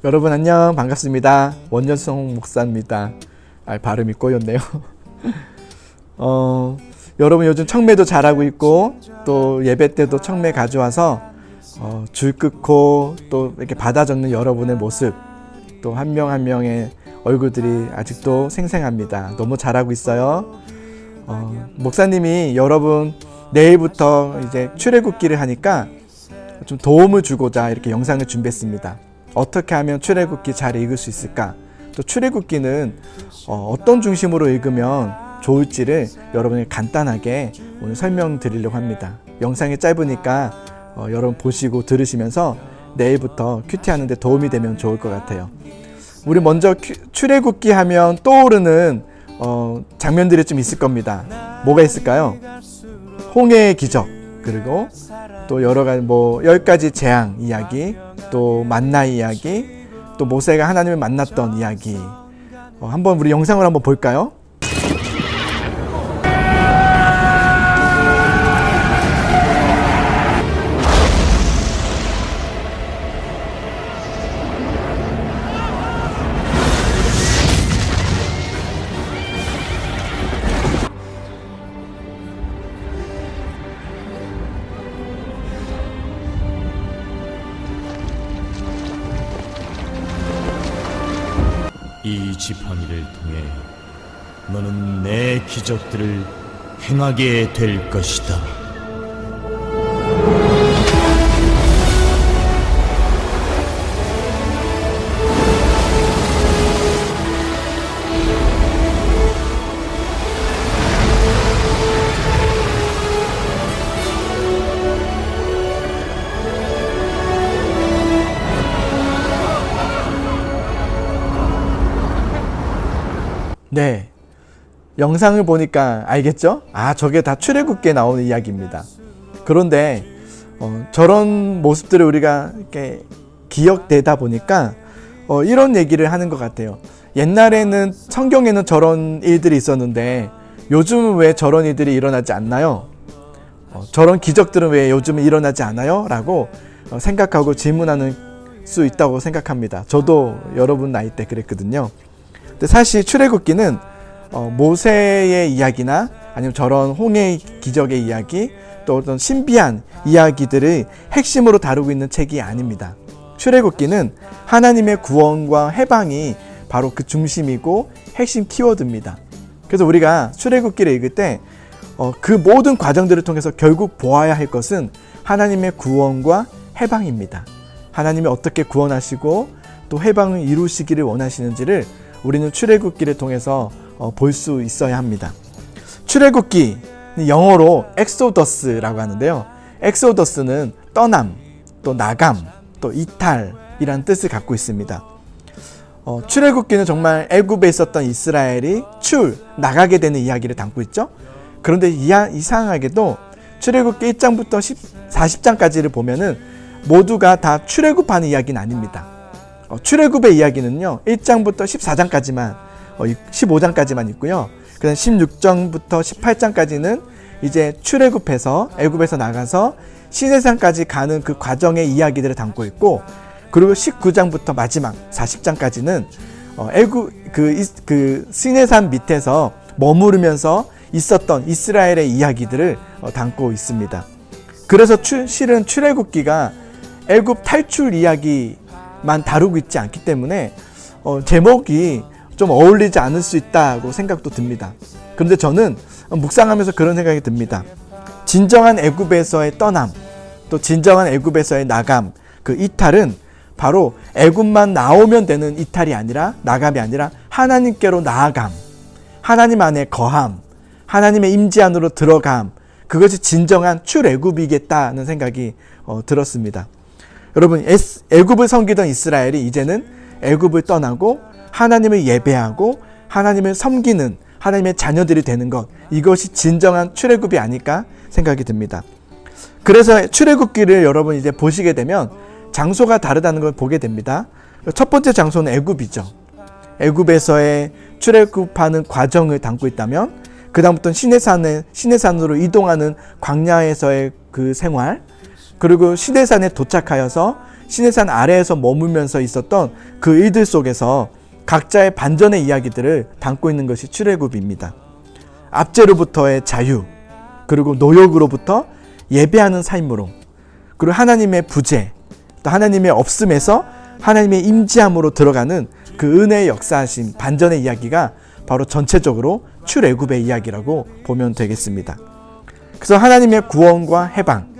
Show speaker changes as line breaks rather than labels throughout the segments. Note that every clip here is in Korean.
여러분 안녕, 반갑습니다. 원년성 목사입니다. 발음이 꼬였네요. 여러분 요즘 청매도 잘하고 있고 또 예배 때도 청매 가져와서 줄 긋고 또 이렇게 받아 적는 여러분의 모습, 또 한 명 한 명의 얼굴들이 아직도 생생합니다. 너무 잘하고 있어요. 목사님이 여러분 내일부터 이제 출애굽기를 하니까 좀 도움을 주고자 이렇게 영상을 준비했습니다. 어떻게 하면 출애굽기 잘 읽을 수 있을까? 또 출애굽기는 어떤 중심으로 읽으면 좋을지를 여러분이 간단하게 오늘 설명드리려고 합니다. 영상이 짧으니까 여러분 보시고 들으시면서 내일부터 큐티하는 데 도움이 되면 좋을 것 같아요. 우리 먼저 출애굽기 하면 떠오르는 장면들이 좀 있을 겁니다. 뭐가 있을까요? 홍해의 기적, 그리고 또 여러 가지 10가지 재앙 이야기, 또 만나 이야기, 또 모세가 하나님을 만났던 이야기. 한번 우리 영상을 한번 볼까요?
이 지팡이를 통해 너는 내 기적들을 행하게 될 것이다.
네, 영상을 보니까 알겠죠? 저게 다 출애굽기에 나오는 이야기입니다. 그런데 저런 모습들을 우리가 이렇게 기억되다 보니까 이런 얘기를 하는 것 같아요. 옛날에는 성경에는 저런 일들이 있었는데 요즘은 왜 저런 일들이 일어나지 않나요? 저런 기적들은 왜 요즘은 일어나지 않아요? 라고 생각하고 질문하는 수 있다고 생각합니다. 저도 여러분 나이 때 그랬거든요. 근데 사실 출애굽기는 모세의 이야기나 아니면 저런 홍해의 기적의 이야기, 또 어떤 신비한 이야기들을 핵심으로 다루고 있는 책이 아닙니다. 출애굽기는 하나님의 구원과 해방이 바로 그 중심이고 핵심 키워드입니다. 그래서 우리가 출애굽기를 읽을 때 그 모든 과정들을 통해서 결국 보아야 할 것은 하나님의 구원과 해방입니다. 하나님이 어떻게 구원하시고 또 해방을 이루시기를 원하시는지를 우리는 출애굽기를 통해서 볼 수 있어야 합니다. 출애굽기, 영어로 엑소더스라고 하는데요. 엑소더스는 떠남, 또 나감, 또 이탈이라는 뜻을 갖고 있습니다. 출애굽기는 정말 애굽에 있었던 이스라엘이 나가게 되는 이야기를 담고 있죠. 그런데 이상하게도 출애굽기 1장부터 40장까지를 보면은 모두가 다 출애굽하는 이야기는 아닙니다. 출애굽의 이야기는요 1장부터 14장까지만 15장까지만 있고요. 그다음 16장부터 18장까지는 이제 출애굽해서 애굽에서 나가서 시내산까지 가는 그 과정의 이야기들을 담고 있고, 그리고 19장부터 마지막 40장까지는 애굽 그 시내산 밑에서 머무르면서 있었던 이스라엘의 이야기들을 담고 있습니다. 그래서 실은 출애굽기가 애굽 탈출 이야기만 다루고 있지 않기 때문에 제목이 좀 어울리지 않을 수 있다고 생각도 듭니다. 그런데 저는 묵상하면서 그런 생각이 듭니다. 진정한 애굽에서의 떠남, 또 진정한 애굽에서의 나감, 그 이탈은 바로 애굽만 나오면 되는 이탈이 아니라, 나감이 아니라 하나님께로 나아감, 하나님 안에 거함, 하나님의 임재 안으로 들어감, 그것이 진정한 출애굽이겠다는 생각이 들었습니다. 여러분, 애굽을 섬기던 이스라엘이 이제는 애굽을 떠나고 하나님을 예배하고 하나님을 섬기는 하나님의 자녀들이 되는 것, 이것이 진정한 출애굽이 아닐까 생각이 듭니다. 그래서 출애굽기를 여러분 이제 보시게 되면 장소가 다르다는 걸 보게 됩니다. 첫 번째 장소는 애굽이죠. 애굽에서의 출애굽하는 과정을 담고 있다면, 그 다음부터는 시내산으로 이동하는 광야에서의 그 생활, 그리고 시내산에 도착하여서 시내산 아래에서 머물면서 있었던 그 일들 속에서 각자의 반전의 이야기들을 담고 있는 것이 출애굽입니다. 압제로부터의 자유, 그리고 노역으로부터 예배하는 삶으로, 그리고 하나님의 부재, 또 하나님의 없음에서 하나님의 임재함으로 들어가는 그 은혜의 역사하심, 반전의 이야기가 바로 전체적으로 출애굽의 이야기라고 보면 되겠습니다. 그래서 하나님의 구원과 해방,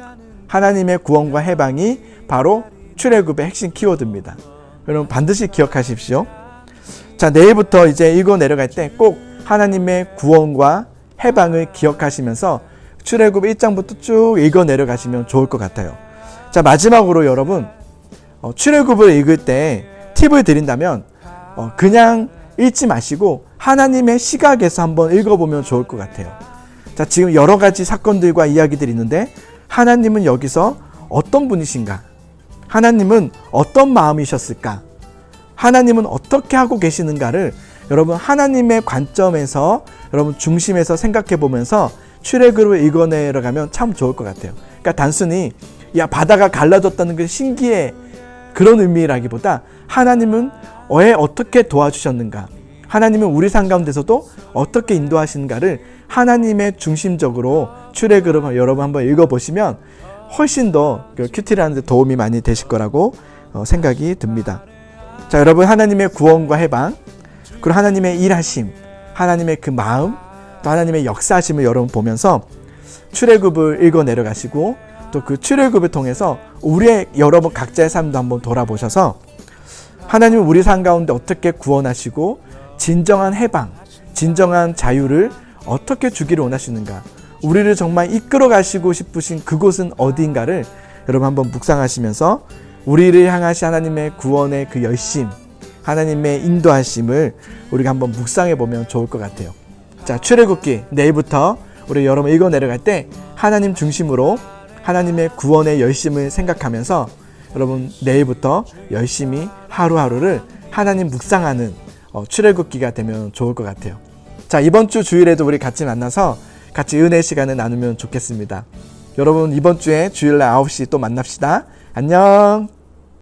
하나님의 구원과 해방이 바로 출애굽의 핵심 키워드입니다. 여러분 반드시 기억하십시오. 자, 내일부터 이제 읽어 내려갈 때 꼭 하나님의 구원과 해방을 기억하시면서 출애굽 1장부터 쭉 읽어 내려가시면 좋을 것 같아요. 자, 마지막으로 여러분 출애굽을 읽을 때 팁을 드린다면 그냥 읽지 마시고 하나님의 시각에서 한번 읽어보면 좋을 것 같아요. 자, 지금 여러 가지 사건들과 이야기들이 있는데 하나님은 여기서 어떤 분이신가? 하나님은 어떤 마음이셨을까? 하나님은 어떻게 하고 계시는가를 여러분 하나님의 관점에서 여러분 중심에서 생각해 보면서 출애굽을 읽어내려가면 참 좋을 것 같아요. 그러니까 단순히 야 바다가 갈라졌다는 게 신기해 그런 의미라기보다 하나님은 왜 어떻게 도와주셨는가, 하나님은 우리 삶 가운데서도 어떻게 인도하시는가를 하나님의 중심적으로 출애굽을 여러분 한번 읽어보시면 훨씬 더 큐티를 하는 데 도움이 많이 되실 거라고 생각이 듭니다. 자, 여러분 하나님의 구원과 해방, 그리고 하나님의 일하심, 하나님의 그 마음, 또 하나님의 역사하심을 여러분 보면서 출애굽을 읽어 내려가시고 또 그 출애굽을 통해서 우리의 여러분 각자의 삶도 한번 돌아보셔서 하나님은 우리 삶 가운데 어떻게 구원하시고 진정한 해방, 진정한 자유를 어떻게 주기를 원하시는가, 우리를 정말 이끌어 가시고 싶으신 그곳은 어디인가를 여러분 한번 묵상하시면서 우리를 향하신 하나님의 구원의 그 열심, 하나님의 인도하심을 우리가 한번 묵상해 보면 좋을 것 같아요. 자, 출애굽기 내일부터 우리 여러분 읽어 내려갈 때 하나님 중심으로 하나님의 구원의 열심을 생각하면서 여러분 내일부터 열심히 하루하루를 하나님 묵상하는 출애굽기가 되면 좋을 것 같아요. 자, 이번 주 주일에도 우리 같이 만나서 같이 은혜 시간을 나누면 좋겠습니다. 여러분 이번 주에 주일날 9시 또 만납시다. 안녕.